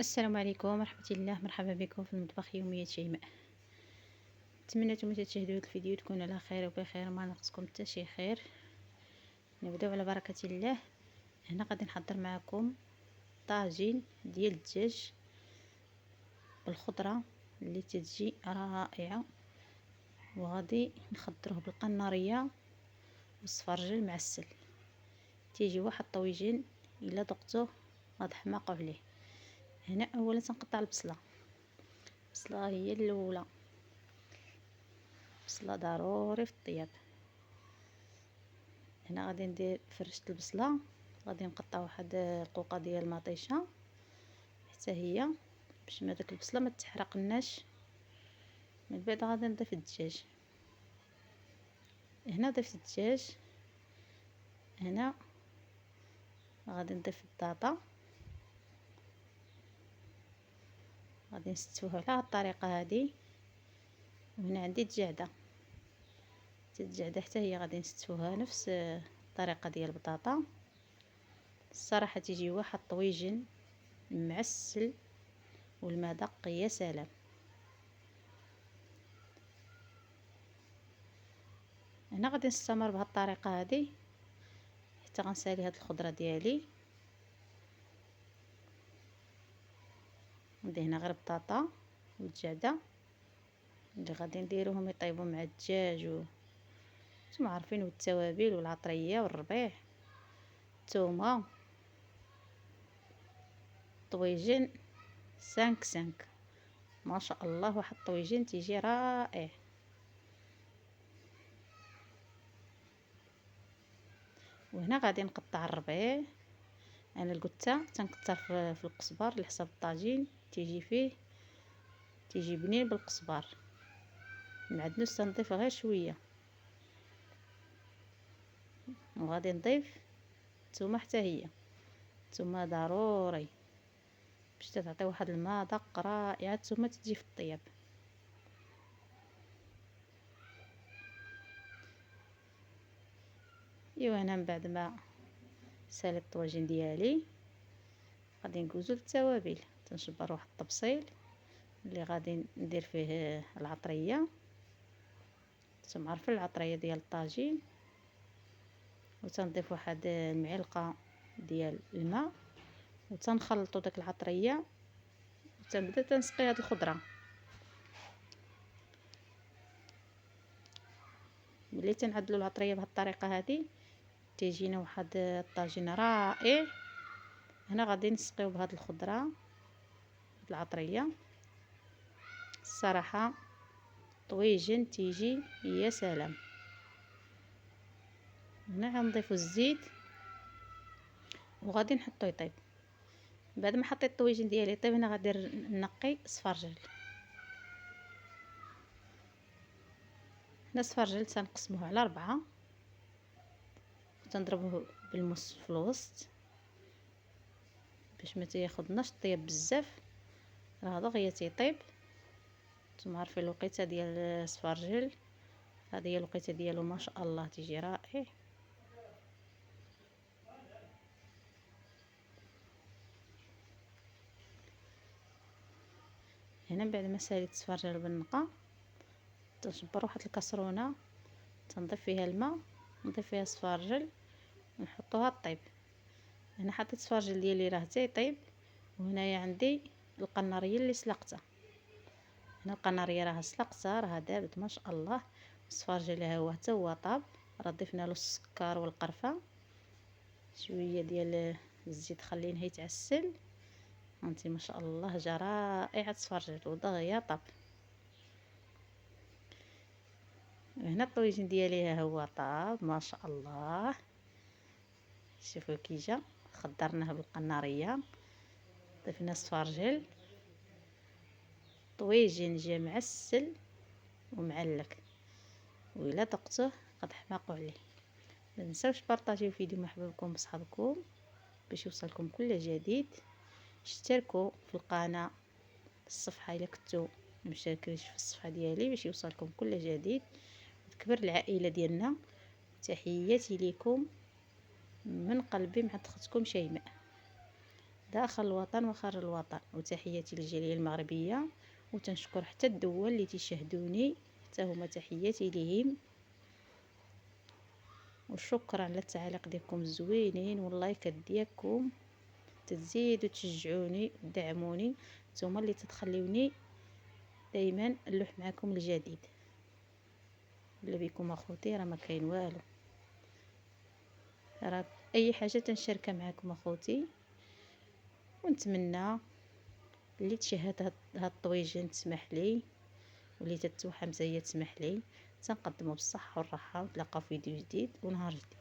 السلام عليكم ورحمة الله. مرحبا بكم في المطبخ يومية شيماء. نتمنى نتوما تشاهدوا هذا الفيديو تكونوا على خير وبخير، ما ناقصكم حتى شي خير. نبداو على بركة الله. هنا غادي نحضر معكم طاجين ديال الدجاج بالخضرة اللي تتجي رائعة، وغادي نخضروه بالقنارية والصفرجل معسل. تيجي واحد الطويجين الا ذقتوه غتحماقوا عليه. هنا اولا تنقطع البصله هي الاولى، بصله ضروري في الطياب. هنا غادي ندير فرشت البصله، غادي نقطع واحد القوقه ديال المطيشه حتى هي باش ما داك البصله ما تحرقناش. من بعد غادي نضيف الدجاج. هنا ضفت الدجاج. هنا غادي نضيف البطاطا، غادي نستوها على هاد الطريقه هذه. وهنا عندي الدجاجه حتى هي غادي نستوها نفس الطريقه ديال البطاطا. الصراحه تيجي واحد طويجن معسل والمذاق يا سلام. هنا غادي نستمر بهذه الطريقه هذه حتى غنسالي هاد الخضره ديالي. ندي هنا غير البطاطا والدجاجه اللي غادي نديروهم يطيبوا مع الدجاج نتوما عارفين، والتوابل والعطريه والربيع الثومه. طويجين 5 ما شاء الله، واحد الطويجين تيجي رائع. وهنا غادي نقطع الربيع. انا القته تنكثر في القزبر على حساب الطاجين، تيجي بنين بالقزبر. المعدنوس تنضيف غير شويه، وغادي نضيف الثومه حتى هي. الثومه ضروري باش تعطي واحد المذاق رائع. الثومه تجي في الطياب. ايوا هنا من بعد ما ساليت الطواجن ديالي غادي ندوزو للتوابل. تنشبر واحد الطبسيل اللي غادي ندير فيه العطريه. نتوما عارفين العطريه ديال الطاجين. وتنضيف واحد المعلقه ديال الماء وتنخلطوا داك العطريه وتنبدا تنسقي هاد الخضره. ملي تنعدلوا العطريه بهاد الطريقه هذه تيجينا واحد الطاجين رائع. هنا غادي نسقيو بهاد الخضره العطريه. الصراحه طويجن تيجي يا سلام. هنا غنضيفو الزيت وغادي نحطو يطيب. بعد ما حطيت الطويجن ديالي يطيب هنا غادي نقي صفرجل. هنا صفرجل تنقسموه على 4 وتنضربوه بالمس في الوسط باش ما تياخدناش الطياب بزاف، راه دغيا تيطيب. نتوما عارفين الوقيته ديال الصفرجل، هذه هي الوقيته ديالو ما شاء الله تيجي رائع. هنا بعد ما ساليت الصفرجل بالنقا تنشبر واحد الكاسرونه، تنضيف فيها الماء، نضيف فيها الصفرجل ونحطوها طيب. هنا حطيت الصفرجل ديالي راه تيطيب. وهنايا عندي القناريه اللي سلقتها. هنا القناريه راه سلقتها، راه دابت ما شاء الله. الصفرجل ها هو حتى هو طاب، راه ضفنا له السكر والقرفه، شويه ديال الزيت خليناه يتعسل. هانتي ما شاء الله جا رائع الصفرجل ودغيا طاب. هنا الطويجن ديالي ها هو طاب ما شاء الله. شوفوا كي جا، خضرناه بالقناريه، ضفنا الصفرجل، طويجن جا معسل ومعلك. وإلا ذقتوه غتحماقوا عليه. ما تنساوش بارطاجيو الفيديو مع حبابكم وصحابكم باش يوصلكم كل جديد. اشتركوا في القناه، الصفحه الا كنتو مشاركينش في الصفحه ديالي باش يوصلكم كل جديد. وتكبر العائله ديالنا. تحياتي ليكم من قلبي مع اختكم شيماء. داخل الوطن وخارج الوطن. وتحياتي للجاليه المغربيه، وتنشكر حتى الدول اللي تيشاهدوني حتى هما تحياتي ليهم. وشكرا على التعاليق ديالكم الزوينين واللايكات ديالكم، تزيدوا تشجعوني ودعموني، نتوما اللي تتخليوني دائما نلوح معكم الجديد. بلا بكم اخوتي راه ما كاين والو، راه اي حاجه تنشاركها معكم اخوتي. ونتمنى اللي تشاهد هاد الطويجين تسمح لي، واللي تتوحم زي تسمح لي. تنقدموا بالصحه والراحه، ونتلاقاو في فيديو جديد ونهار جديد.